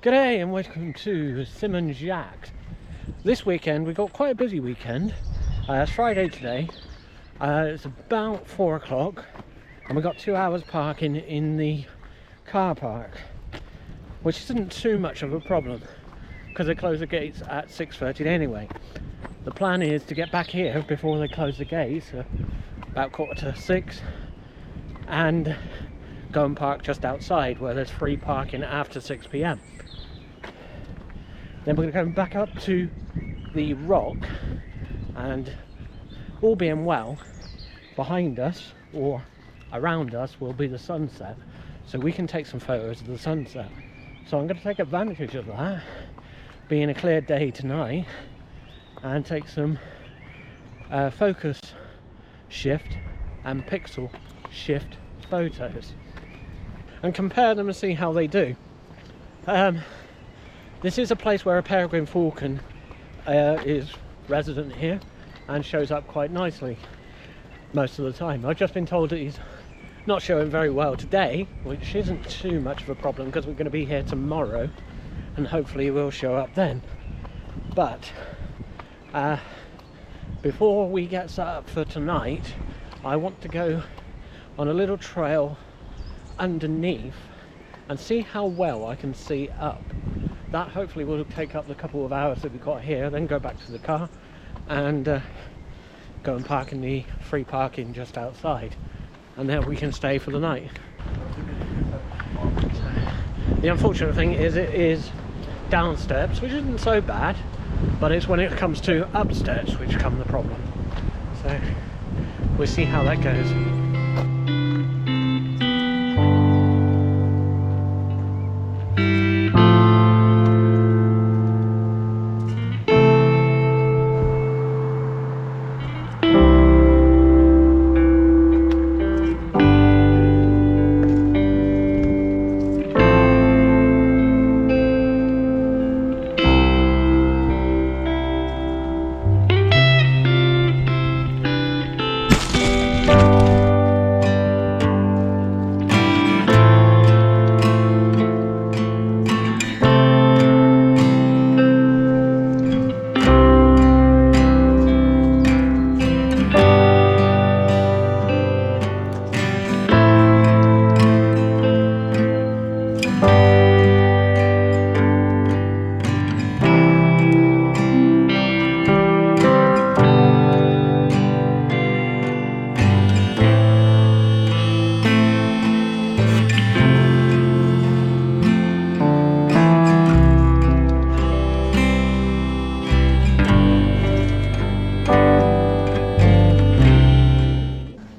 G'day and welcome to Sim and Jack. This weekend we got quite a busy weekend. It's Friday today. It's about 4 o'clock and we got 2 hours parking in the car park, which isn't too much of a problem because they close the gates at 6:30 anyway. The plan is to get back here before they close the gates, about 5:45, and go and park just outside where there's free parking after 6 p.m. Then we're going to come back up to the rock, and all being well, behind us or around us will be the sunset, so we can take some photos of the sunset. So I'm going to take advantage of that, being a clear day tonight, and take some focus shift and pixel shift photos and compare them and see how they do. This is a place where a peregrine falcon is resident here and shows up quite nicely most of the time. I've just been told that he's not showing very well today, which isn't too much of a problem because we're going to be here tomorrow and hopefully he will show up then. But before we get set up for tonight, I want to go on a little trail underneath and see how well I can see up. That hopefully will take up the couple of hours that we've got here, then go back to the car and go and park in the free parking just outside, and then we can stay for the night. The unfortunate thing is it is down steps, which isn't so bad, but it's when it comes to up steps which come the problem. So we'll see how that goes.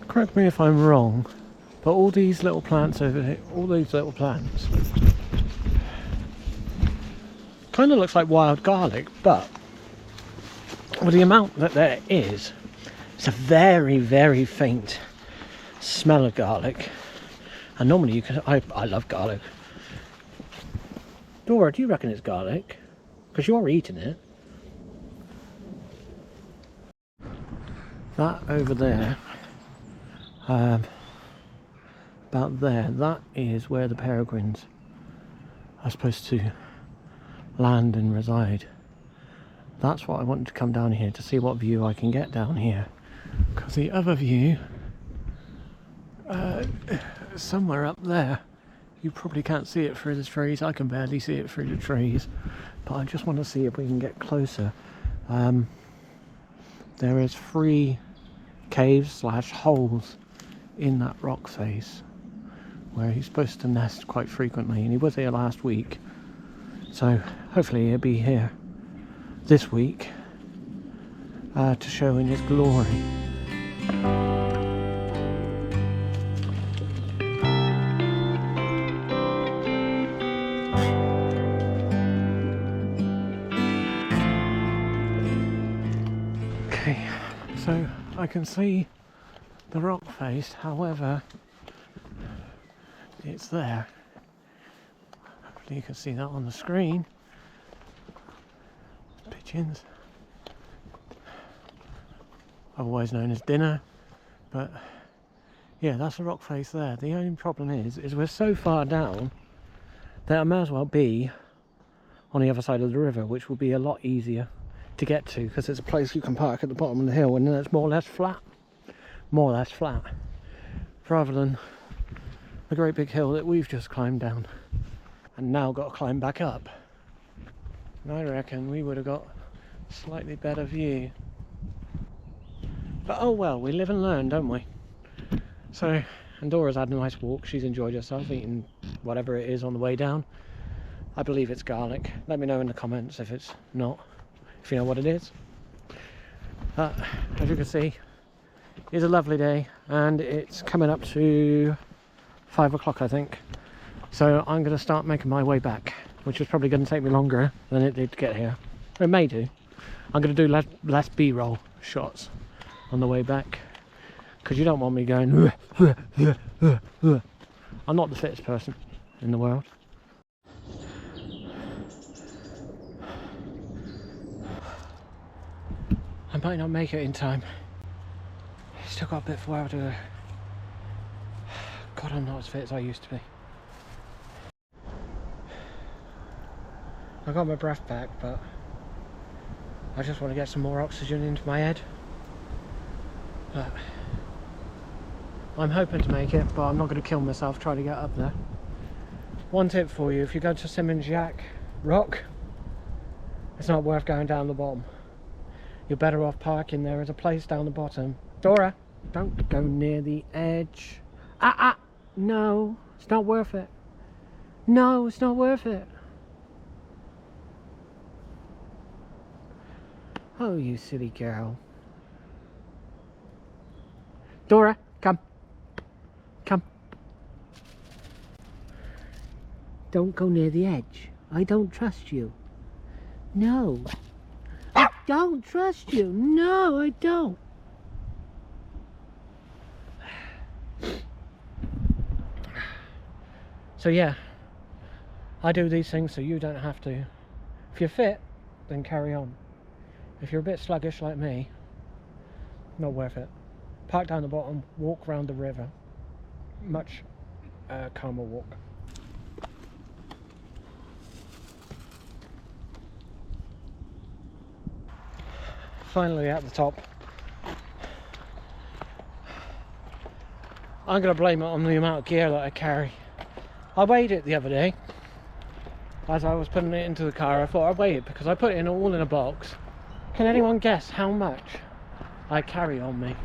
Correct me if I'm wrong, but all these little plants over here, all these little plants, kind of looks like wild garlic, but with the amount that there is, it's a very, very faint smell of garlic. And normally you can, I love garlic. Dora, do you reckon it's garlic? Because you're eating it. That over there, about there, that is where the peregrines are supposed to land and reside. That's what I wanted to come down here to see what view I can get down here, because the other view somewhere up there, you probably can't see it through the trees. I can barely see it through the trees, but I just want to see if we can get closer. There is 3 caves slash holes in that rock face where he's supposed to nest quite frequently, and he was here last week, so hopefully he'll be here this week to show in his glory. Okay, so I can see the rock face, however, it's there. Hopefully you can see that on the screen. Pigeons, otherwise known as dinner, but yeah, that's the rock face there. The only problem is we're so far down that I may as well be on the other side of the river, which will be a lot easier to get to because it's a place you can park at the bottom of the hill, and then it's more or less flat, rather than the great big hill that we've just climbed down and now got to climb back up. And I reckon we would have got a slightly better view, but oh well, we live and learn, don't we? So, and Dora's had a nice walk. She's enjoyed herself eating whatever it is on the way down. I believe it's garlic. Let me know in the comments if it's not, if you know what it is. As you can see, it's a lovely day, and it's coming up to 5 o'clock, I think. So I'm going to start making my way back, which is probably going to take me longer than it did to get here. It may do. I'm going to do less B-roll shots on the way back, because you don't want me going. I'm not the fittest person in the world. I might not make it in time. Still got a bit for a while to go. God, I'm not as fit as I used to be. I got my breath back, but I just want to get some more oxygen into my head. But I'm hoping to make it, but I'm not going to kill myself trying to get up there. One tip for you: if you go to Firmware Rock, it's not worth going down the bottom. You're better off parking. There is a place down the bottom. Dora, don't go near the edge. No, it's not worth it. No, it's not worth it. Oh, you silly girl. Dora, come. Come. Don't go near the edge. I don't trust you. No. I don't trust you. No, I don't. So yeah, I do these things so you don't have to. If you're fit, then carry on. If you're a bit sluggish like me, not worth it. Park down the bottom, walk around the river. Much calmer walk. Finally at the top. I'm going to blame it on the amount of gear that I carry. I weighed it the other day. As I was putting it into the car, I thought I'd weigh it because I put it all in a box. Can anyone guess how much I carry on me?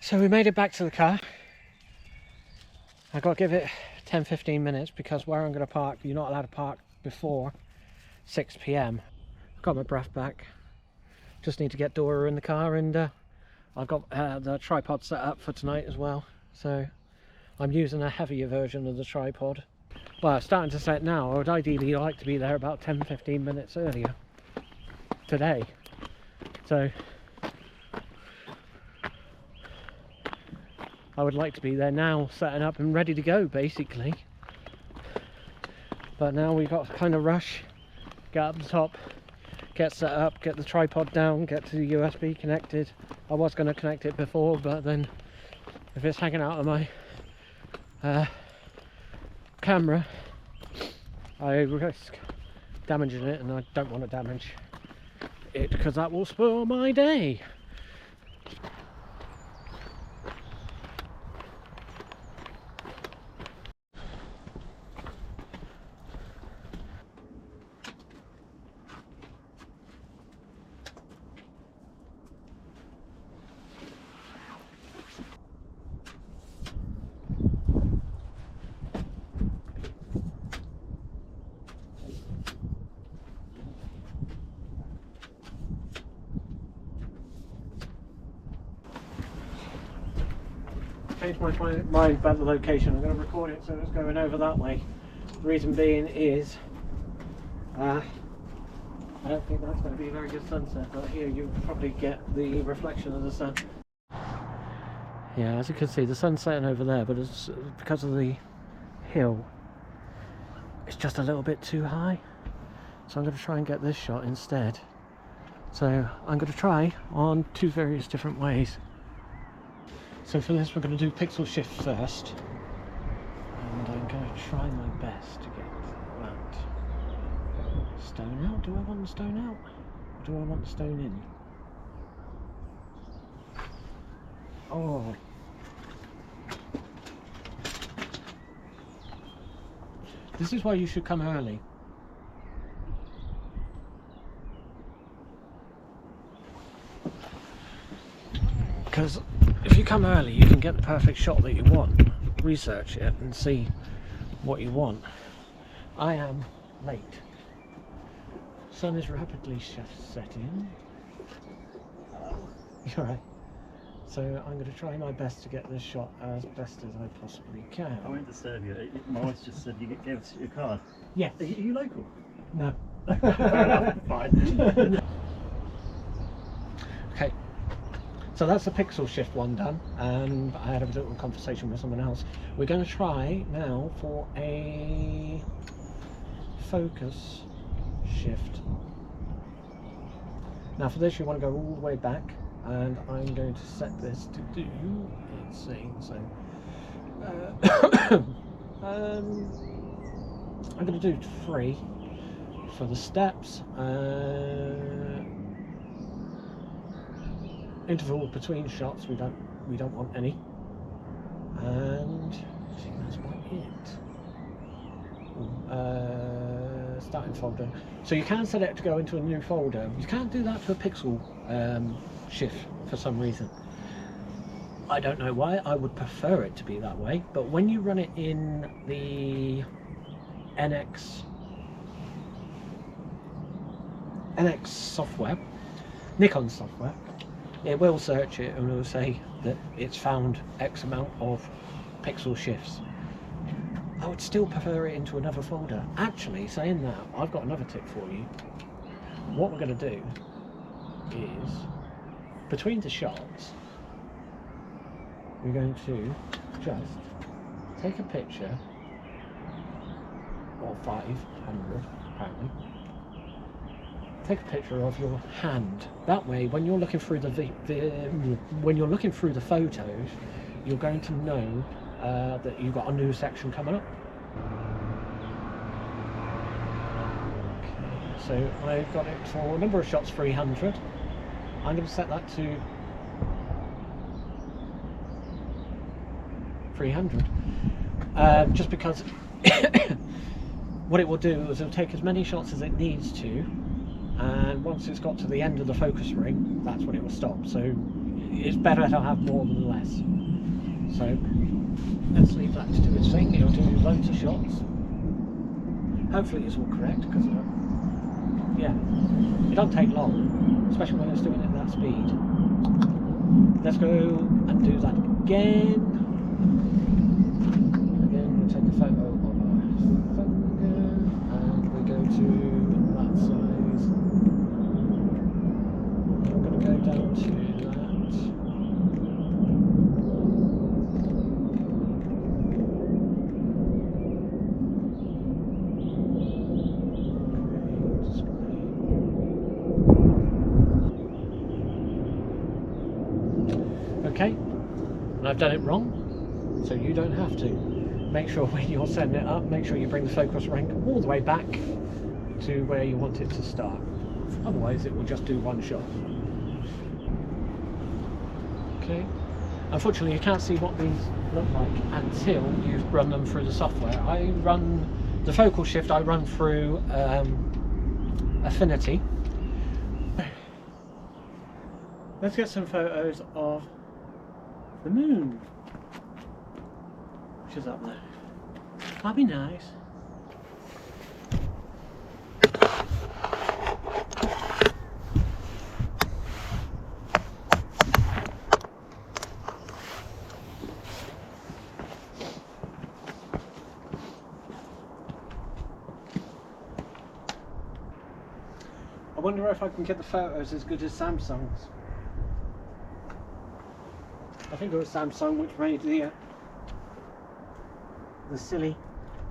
So we made it back to the car. I've got to give it 10-15 minutes because where I'm going to park, you're not allowed to park before 6 PM. I've got my breath back. Just need to get Dora in the car, and I've got the tripod set up for tonight as well. So I'm using a heavier version of the tripod. Well, it's starting to set now. I would ideally like to be there about 10-15 minutes earlier today. So I would like to be there now, setting up and ready to go basically. But now we've got to kind of rush, get up the top, get set up, get the tripod down, get to the USB connected. I was going to connect it before, but then if it's hanging out of my camera, I risk damaging it, and I don't want to damage it because that will spoil my day. Changed my mind about the location. I'm going to record it so it's going over that way. The reason being is I don't think that's going to be a very good sunset, but here you probably get the reflection of the sun. Yeah, as you can see, the sun's setting over there, but it's because of the hill, it's just a little bit too high. So I'm going to try and get this shot instead. So I'm going to try on two various different ways. So for this we're going to do pixel shift first, and I'm going to try my best to get that stone out. Do I want the stone out? Or do I want the stone in? Oh. This is why you should come early. Because if you come early, you can get the perfect shot that you want, research it and see what you want. I am late. Sun is rapidly setting. You're right. So I'm going to try my best to get this shot as best as I possibly can. I won't disturb you. My wife just said you gave us your card. Yes. Are you local? No. Fair enough, fine. Okay. So that's the pixel shift one done, and I had a little conversation with someone else. We're going to try now for a focus shift. Now for this you want to go all the way back, and I'm going to set this to do, it's saying so, I'm going to do 3 for the steps. Interval between shots we don't want any, and I think that's about it. Starting folder, so you can set it to go into a new folder. You can't do that for a pixel shift for some reason. I don't know why. I would prefer it to be that way, but when you run it in the NX software, Nikon software, it will search it and it will say that it's found X amount of pixel shifts. I would still prefer it into another folder. Actually, saying that, I've got another tip for you. What we're going to do is, between the shots, we're going to just take a picture, or 500 apparently. Take a picture of your hand. That way, when you're looking through when you're looking through the photos, you're going to know that you've got a new section coming up. Okay, so I've got it for a number of shots 300. I'm going to set that to 300, just because what it will do is it'll take as many shots as it needs to, and once it's got to the end of the focus ring, that's when it will stop. So it's better to have more than less. So let's leave that to do its thing. It'll do loads of shots. Hopefully it's all correct, because yeah, it doesn't take long, especially when it's doing it at that speed. Let's go and do that again. Again, we'll take a photo of our finger, and we go to that size. I'm going to go down to that. Okay, and I've done it wrong, so you don't have to. Make sure when you're setting it up, make sure you bring the focus rank all the way back to where you want it to start. Otherwise it will just do one shot. Okay, unfortunately you can't see what these look like until you've run them through the software. I run the focal shift, I run through Affinity. Let's get some photos of the moon, which is up there. That'd be nice. I wonder if I can get the photos as good as Samsung's. I think it was Samsung which made the silly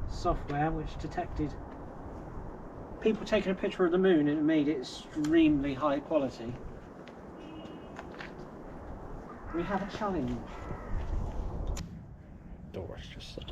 software which detected people taking a picture of the moon and it made it extremely high quality. We have a challenge. Doors just set.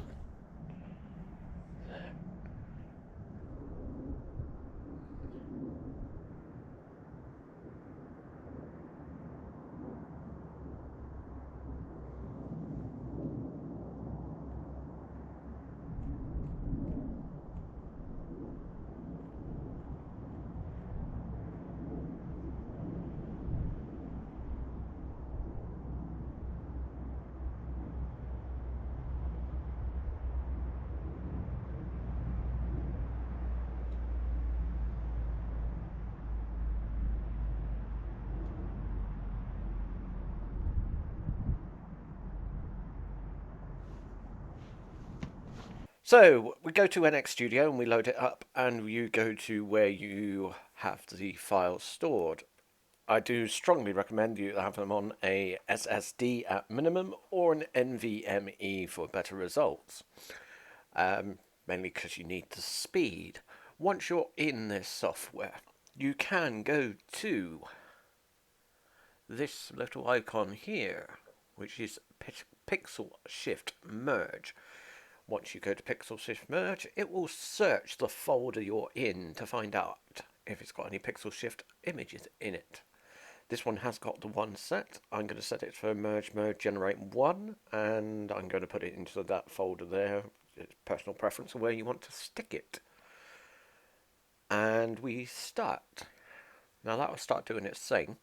So we go to NX Studio and we load it up, and you go to where you have the files stored. I do strongly recommend you have them on a SSD at minimum or an NVMe for better results, mainly because you need the speed. Once you're in this software, you can go to this little icon here, which is Pixel Shift Merge. Once you go to Pixel Shift Merge, it will search the folder you're in to find out if it's got any Pixel Shift images in it. This one has got the one set. I'm going to set it for merge mode generate 1, and I'm going to put it into that folder there. It's personal preference of where you want to stick it. And we start. Now that will start doing its thing.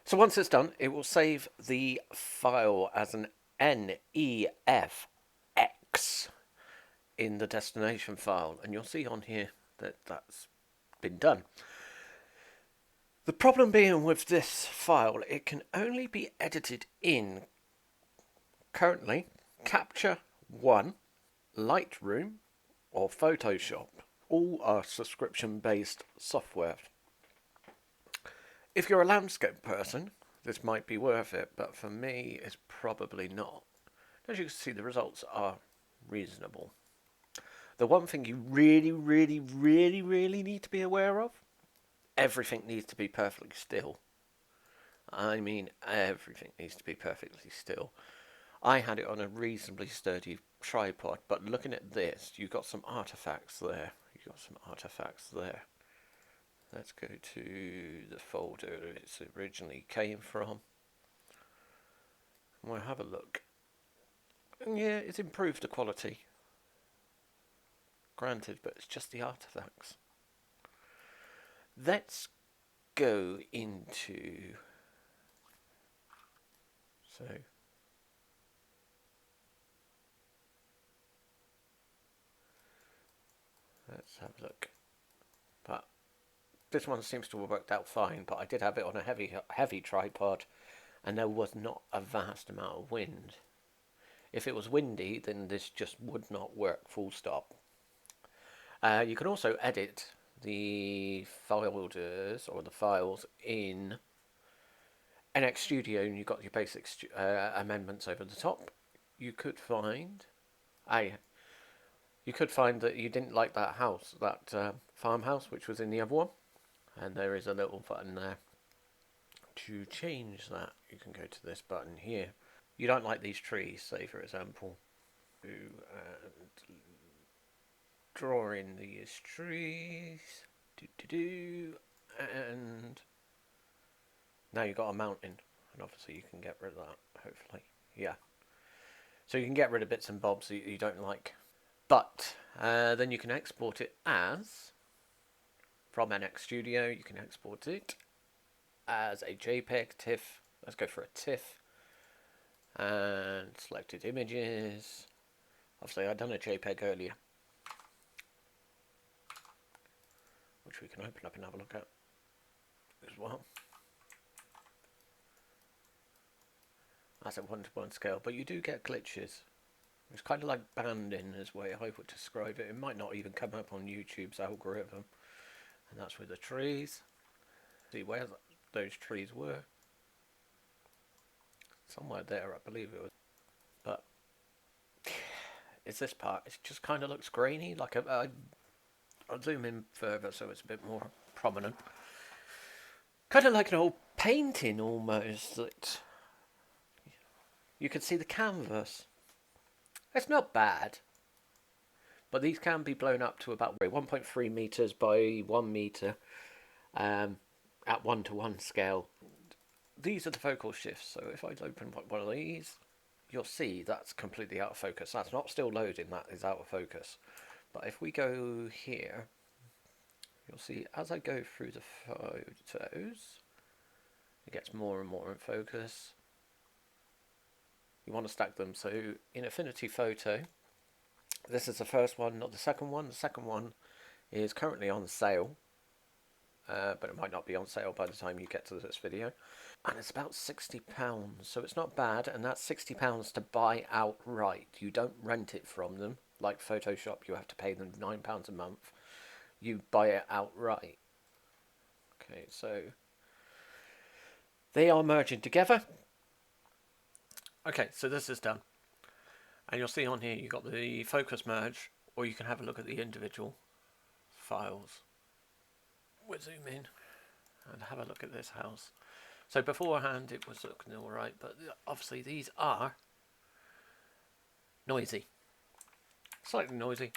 So once it's done, it will save the file as an NEFX in the destination file, and you'll see on here that that's been done. The problem being with this file, it can only be edited in currently Capture One, Lightroom, or Photoshop. All are subscription-based software. If you're a landscape person, this might be worth it, but for me, it's probably not. As you can see, the results are reasonable. The one thing you really need to be aware of, everything needs to be perfectly still. I mean, everything needs to be perfectly still. I had it on a reasonably sturdy tripod, but looking at this, you've got some artifacts there. Let's go to the folder it originally came from. We'll have a look. And yeah, it's improved the quality. Granted, but it's just the artifacts. Let's go into... So... Let's have a look. But this one seems to have worked out fine, but I did have it on a heavy tripod, and there was not a vast amount of wind. If it was windy, then this just would not work, full stop. You can also edit the folders or the files in NX Studio, and you've got your basic amendments over the top. You could find that you didn't like that house, that farmhouse, which was in the other one, and there is a little button there to change that. You can go to this button here. You don't like these trees, say for example, and draw in these trees, and now you've got a mountain, and obviously you can get rid of that, hopefully, yeah. So you can get rid of bits and bobs that you don't like. But then you can export it as, from NX Studio, you can export it as a JPEG, TIFF. Let's go for a TIFF. And selected images. Obviously I've done a JPEG earlier, which we can open up and have a look at as well. That's at 1:1 scale, but you do get glitches. It's kind of like banding is the way I would describe it. It might not even come up on YouTube's algorithm. And that's with the trees. See where those trees were. Somewhere there, I believe it was. But it's this part. It just kind of looks grainy. Like I'll zoom in further so it's a bit more prominent. Kind of like an old painting almost. That you can see the canvas. It's not bad, but these can be blown up to about 1.3 meters by 1 meter at 1:1 scale. These are the focal shifts, so if I open one of these, you'll see that's completely out of focus. That's not still loading, that is out of focus. But if we go here, you'll see as I go through the photos, it gets more and more in focus. You want to stack them, so in Affinity Photo, this is the first one, not the second one. The second one is currently on sale, but it might not be on sale by the time you get to this video. And it's about £60, so it's not bad, and that's £60 to buy outright. You don't rent it from them. like Photoshop, you have to pay them £9 a month. You buy it outright. Okay, so they are merging together. Okay, so this is done. And you'll see on here you've got the focus merge, or you can have a look at the individual files. We'll zoom in and have a look at this house. So beforehand it was looking alright, but obviously these are noisy. Slightly noisy.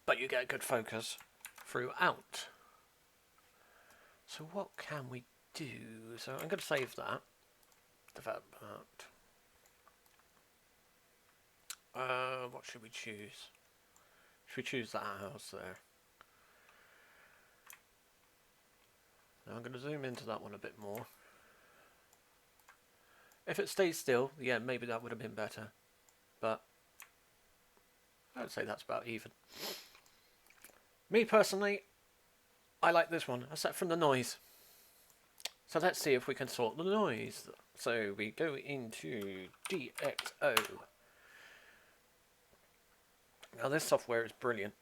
But you get a good focus throughout. So what can we do? So I'm going to save that. Development. What should we choose? Should we choose that house there? Now I'm going to zoom into that one a bit more. If it stays still, yeah, maybe that would have been better. But I would say that's about even. Me personally, I like this one, aside from the noise. So let's see if we can sort the noise. So we go into DxO. Now this software is brilliant.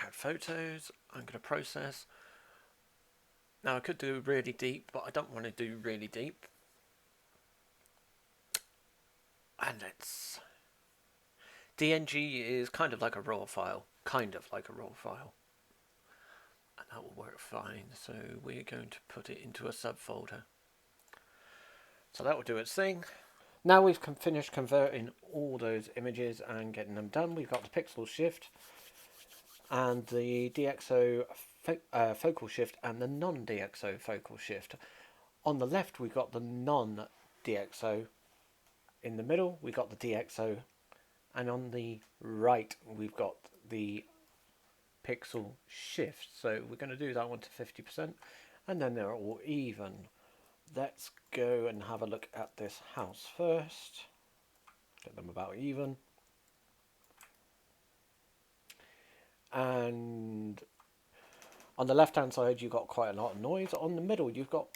Add photos. I'm going to process. Now I could do really deep, but I don't want to do really deep. And let's... DNG is kind of like a raw file. Kind of like a raw file. And that will work fine. So we're going to put it into a subfolder. So that will do its thing. Now we've finished converting all those images and getting them done. We've got the pixel shift and the DxO focal shift and the non-DxO focal shift. On the left we've got the non-DxO. In the middle we've got the DxO. And on the right we've got the pixel shift. So we're going to do that one to 50%. And then they're all even. Let's go and have a look at this house first. Get them about even. And on the left hand side you've got quite a lot of noise. On the middle you've got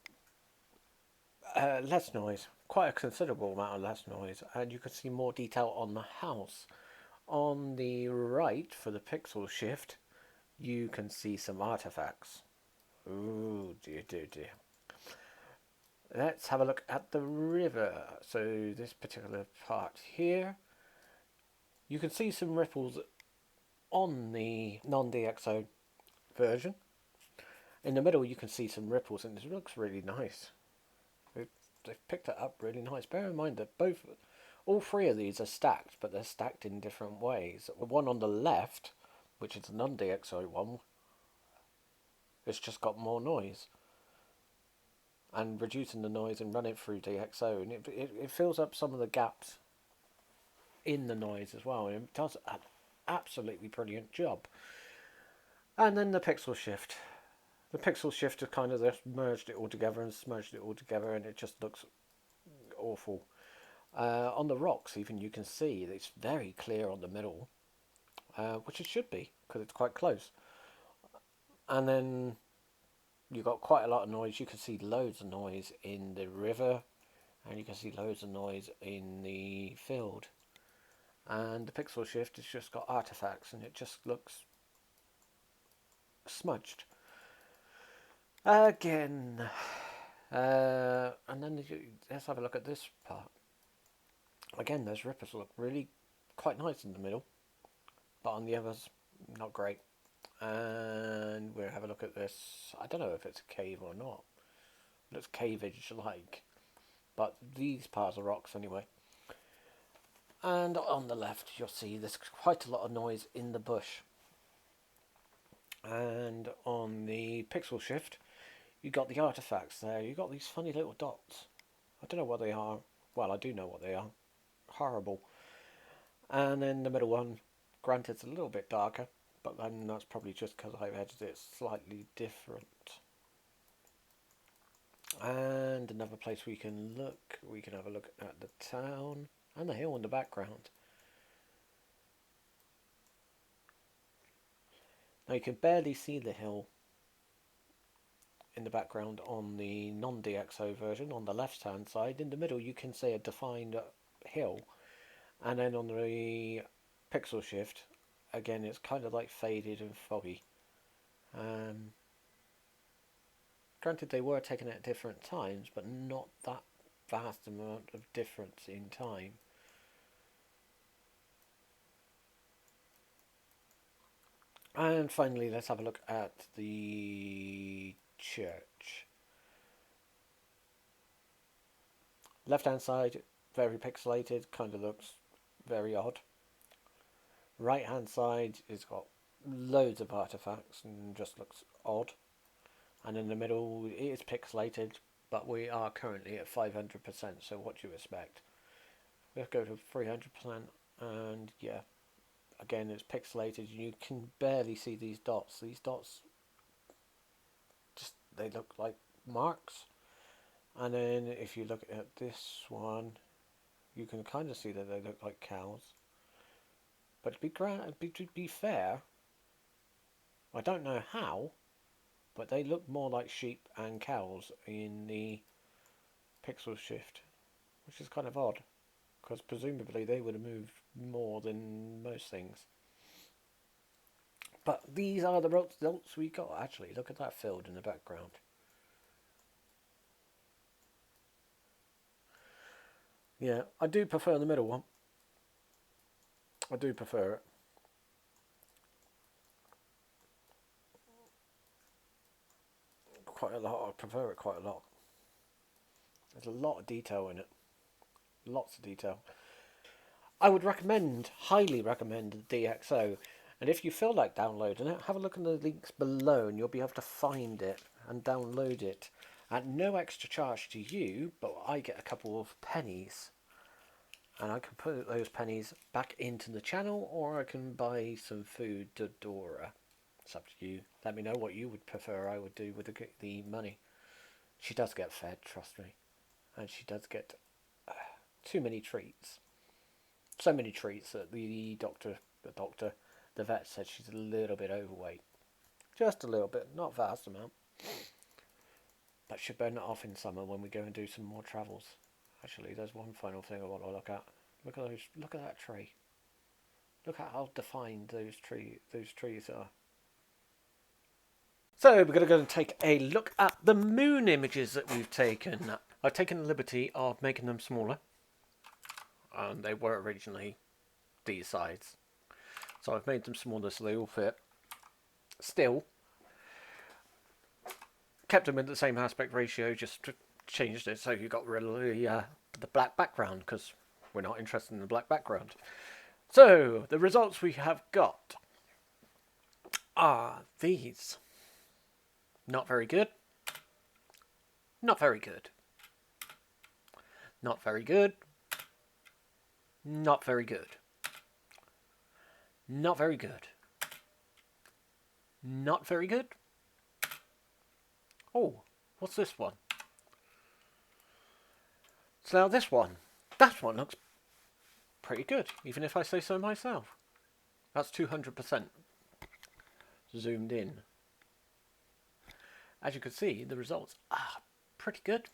less noise. Quite a considerable amount of less noise. And you can see more detail on the house. On the right for the pixel shift you can see some artifacts. Ooh, dear, dear, dear. Let's have a look at the river. So this particular part here, you can see some ripples on the non-DxO version. In the middle you can see some ripples and it looks really nice. They've picked it up really nice. Bear in mind that all three of these are stacked, but they're stacked in different ways. The one on the left, which is the non-DxO one, it's just got more noise. And reducing the noise and run it through DxO, and it fills up some of the gaps in the noise as well, and it does an absolutely brilliant job. And then the pixel shift. The pixel shift has kind of just merged it all together and smudged it all together, and it just looks awful. On the rocks even you can see it's very clear on the middle, which it should be because it's quite close. And then you've got quite a lot of noise. You can see loads of noise in the river, and you can see loads of noise in the field. And the pixel shift has just got artifacts, and it just looks smudged. Again. And then let's have a look at this part. Again, those ripples look really quite nice in the middle, but on the others, not great. And we'll have a look at this. I don't know if it's a cave or not. It looks cavage like, but these parts are rocks anyway. And on the left you'll see there's quite a lot of noise in the bush. And on the pixel shift you got the artifacts there. You got these funny little dots. I don't know what they are. Well, I do know what they are. Horrible. And then the middle one, granted it's a little bit darker, but then that's probably just because I've edited it slightly different. And another place we can have a look at the town and the hill in the background. Now you can barely see the hill in the background on the non-DxO version on the left hand side. In the middle you can see a defined hill, and then on the pixel shift again it's kind of like faded and foggy. Granted, they were taken at different times, but not that vast amount of difference in time. And finally, let's have a look at the church. Left hand side, very pixelated, kind of looks very odd. Right hand side, it's got loads of artifacts and just looks odd. And in the middle, it is pixelated, but we are currently at 500%, so what do you expect? Let's go to 300%, and yeah, again, it's pixelated. You can barely see these dots. These dots, just they look like marks. And then if you look at this one, you can kind of see that they look like cows. But to be fair, I don't know how, but they look more like sheep and cows in the pixel shift, which is kind of odd, because presumably they would have moved more than most things. But these are the results we got. Actually, look at that field in the background. Yeah, I do prefer the middle one. I do prefer it. Quite a lot. I prefer it quite a lot. There's a lot of detail in it. Lots of detail. I would recommend, highly recommend the DxO. And if you feel like downloading it, have a look in the links below and you'll be able to find it and download it at no extra charge to you, but I get a couple of pennies. And I can put those pennies back into the channel, or I can buy some food to Dora. It's up to you. Let me know what you would prefer I would do with the money. She does get fed, trust me. And she does get too many treats. So many treats that the vet said she's a little bit overweight. Just a little bit, not a vast amount. But she'll burn it off in summer when we go and do some more travels. Actually, there's one final thing I want to look at. Look at that tree. Look at how defined those trees are. So we're going to go and take a look at the moon images that we've taken. I've taken the liberty of making them smaller. They were originally these size. So I've made them smaller so they all fit. Still, kept them in the same aspect ratio, just changed it so you got rid of the black background, because we're not interested in the black background. So the results we have got are these. Not very good. Not very good. Not very good. Not very good. Not very good. Not very good. Oh, what's this one? So now this one. That one looks pretty good, even if I say so myself. That's 200% zoomed in. As you can see, the results are pretty good.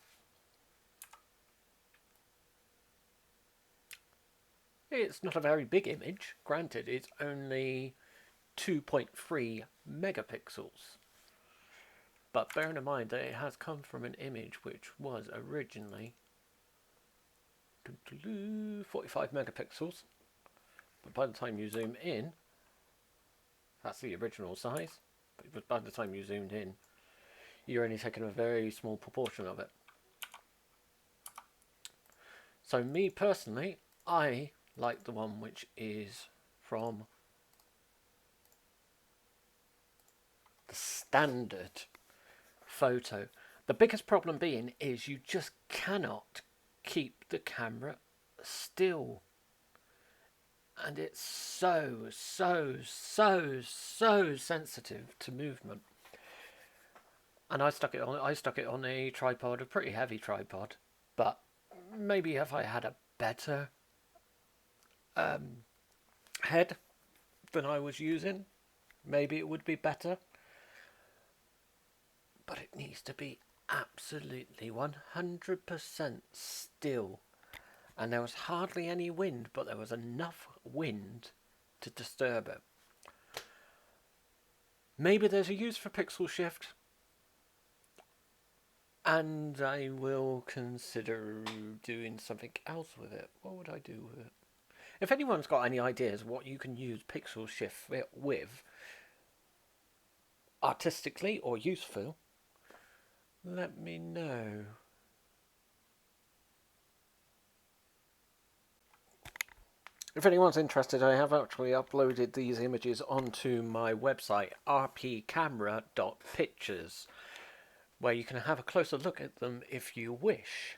It's not a very big image. Granted, it's only 2.3 megapixels. But bearing in mind that it has come from an image which was originally 45 megapixels. But by the time you zoom in, that's the original size. But by the time you zoomed in, you're only taking a very small proportion of it. So me personally, I like the one which is from the standard photo. The biggest problem being is you just cannot keep the camera still. And it's so sensitive to movement. And I stuck it on a tripod, a pretty heavy tripod. But maybe if I had a better head than I was using, maybe it would be better. but it needs to be absolutely 100% still. And there was hardly any wind, but there was enough wind to disturb it. Maybe there's a use for pixel shift, and I will consider doing something else with it. What would I do with it? If anyone's got any ideas what you can use pixel shift with, artistically or useful, let me know. If anyone's interested, I have actually uploaded these images onto my website, rpcamera.pictures, where you can have a closer look at them if you wish.